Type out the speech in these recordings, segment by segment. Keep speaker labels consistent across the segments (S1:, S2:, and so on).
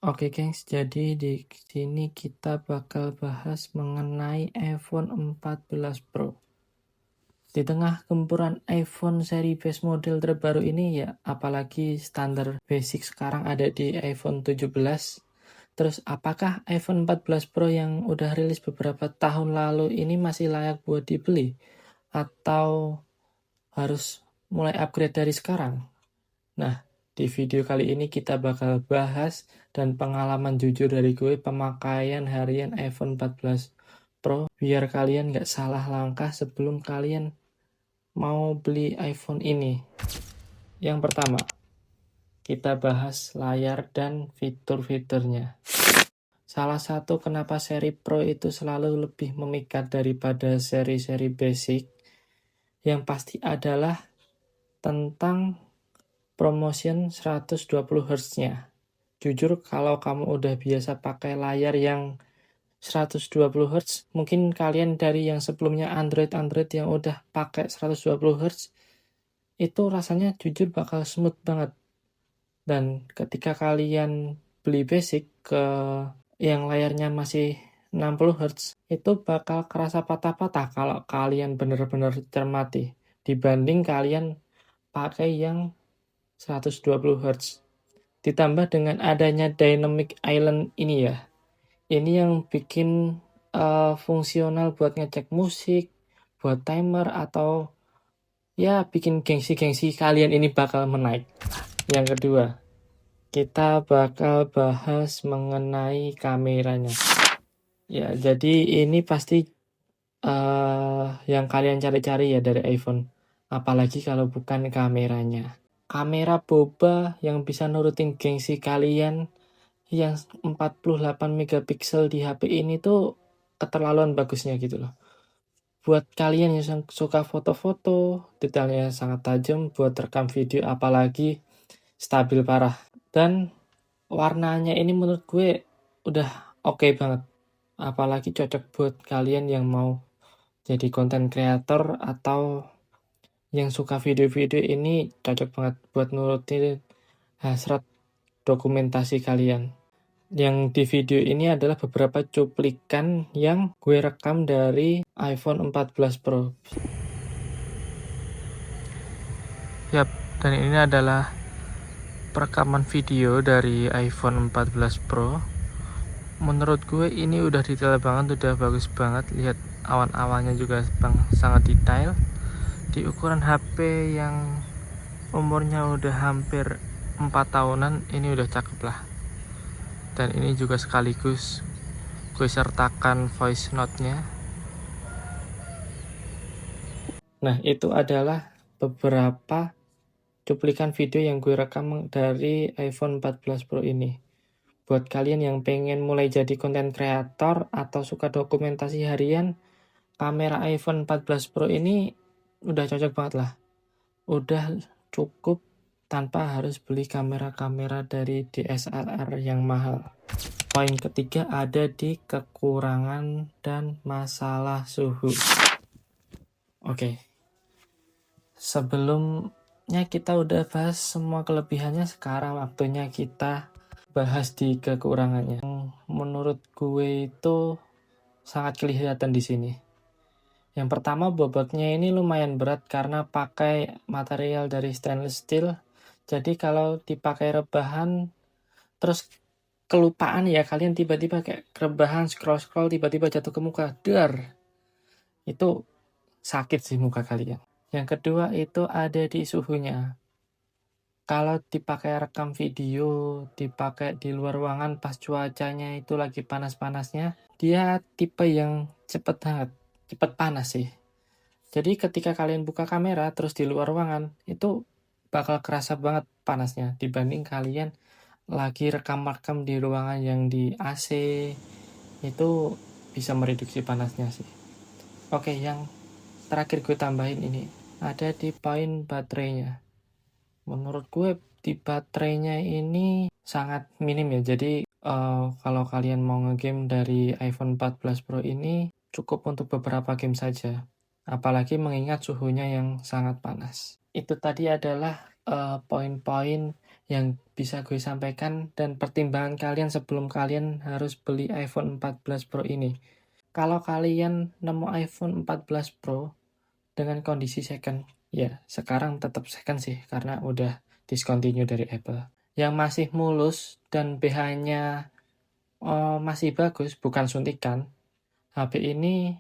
S1: Oke gengs, jadi di sini kita bakal bahas mengenai iPhone 14 Pro. Di tengah gempuran iPhone seri base model terbaru ini ya, apalagi standar basic sekarang ada di iPhone 17. Terus apakah iPhone 14 Pro yang udah rilis beberapa tahun lalu ini masih layak buat dibeli? Atau harus mulai upgrade dari sekarang? Nah, di video kali ini kita bakal bahas dan pengalaman jujur dari gue pemakaian harian iPhone 14 Pro biar kalian gak salah langkah sebelum kalian mau beli iPhone ini. Yang pertama, kita bahas layar dan fitur-fiturnya. Salah satu kenapa seri Pro itu selalu lebih memikat daripada seri-seri basic yang pasti adalah tentang promotion 120 Hz-nya. Jujur kalau kamu udah biasa pakai layar yang 120 Hz, mungkin kalian dari yang sebelumnya Android yang udah pakai 120 Hz, itu rasanya jujur bakal smooth banget. Dan ketika kalian beli basic ke yang layarnya masih 60 Hz, itu bakal kerasa patah-patah kalau kalian benar-benar cermati dibanding kalian pakai yang 120 Hz. Ditambah dengan adanya Dynamic Island ini ya. Ini yang bikin fungsional buat ngecek musik, buat timer, atau ya bikin gengsi-gengsi kalian ini bakal menaik. Yang kedua, kita bakal bahas mengenai kameranya. Ya, jadi ini pasti yang kalian cari-cari ya dari iPhone. Apalagi kalau bukan kameranya. Kamera boba yang bisa nurutin gengsi kalian yang 48 megapiksel di HP ini tuh keterlaluan bagusnya gitu loh. Buat kalian yang suka foto-foto, detailnya sangat tajam buat rekam video apalagi stabil parah. Dan warnanya ini menurut gue udah oke banget. Apalagi cocok buat kalian yang mau jadi content creator atau yang suka video-video ini cocok banget buat nurutin hasrat dokumentasi kalian. Yang di video ini adalah beberapa cuplikan yang gue rekam dari iPhone 14 Pro. Yap, dan ini adalah perekaman video dari iPhone 14 Pro. Menurut gue ini udah detail banget, udah bagus banget. Lihat awan-awannya juga sangat detail. Di ukuran HP yang umurnya udah hampir 4 tahunan, ini udah cakep lah. Dan ini juga sekaligus gue sertakan voice note-nya. Nah, itu adalah beberapa cuplikan video yang gue rekam dari iPhone 14 Pro ini. Buat kalian yang pengen mulai jadi content creator atau suka dokumentasi harian, kamera iPhone 14 Pro ini udah cocok banget lah. Udah cukup tanpa harus beli kamera-kamera dari DSLR yang mahal. Poin ketiga ada di kekurangan dan masalah suhu. Oke. Sebelumnya kita udah bahas semua kelebihannya, sekarang waktunya kita bahas di kekurangannya. Menurut gue itu sangat kelihatan di sini. Yang pertama, bobotnya ini lumayan berat karena pakai material dari stainless steel. Jadi kalau dipakai rebahan terus kelupaan ya, kalian tiba-tiba kayak rebahan scroll tiba-tiba jatuh ke muka, dar. Itu sakit sih muka kalian. Yang kedua itu ada di suhunya. Kalau dipakai rekam video, dipakai di luar ruangan pas cuacanya itu lagi panas-panasnya, dia tipe yang cepet panas sih. Jadi ketika kalian buka kamera terus di luar ruangan, itu bakal kerasa banget panasnya dibanding kalian lagi rekam-rekam di ruangan yang di AC, itu bisa mereduksi panasnya sih. Oke, yang terakhir gue tambahin ini, ada di poin baterainya. Menurut gue di baterainya ini sangat minim ya. Jadi kalau kalian mau ngegame dari iPhone 14 Pro ini cukup untuk beberapa game saja. Apalagi mengingat suhunya yang sangat panas. Itu tadi adalah poin-poin yang bisa gue sampaikan dan pertimbangan kalian sebelum kalian harus beli iPhone 14 Pro ini. Kalau kalian nemu iPhone 14 Pro dengan kondisi second, ya sekarang tetap second sih karena udah discontinue dari Apple. Yang masih mulus dan BH-nya masih bagus, bukan suntikan, HP ini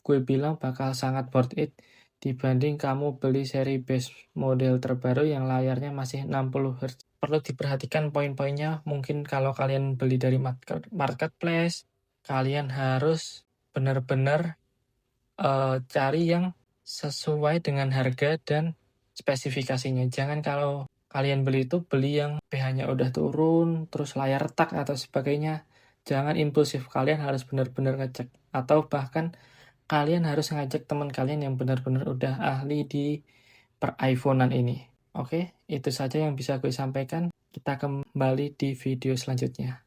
S1: gue bilang bakal sangat worth it dibanding kamu beli seri base model terbaru yang layarnya masih 60 Hz. Perlu diperhatikan poin-poinnya, mungkin kalau kalian beli dari marketplace, kalian harus benar-benar cari yang sesuai dengan harga dan spesifikasinya. Jangan kalau kalian beli itu beli yang pH-nya udah turun, terus layar retak atau sebagainya. Jangan impulsif, kalian harus benar-benar ngecek. Atau bahkan kalian harus ngajak teman kalian yang benar-benar udah ahli di per iPhone-an ini. Oke, itu saja yang bisa gue sampaikan. Kita kembali di video selanjutnya.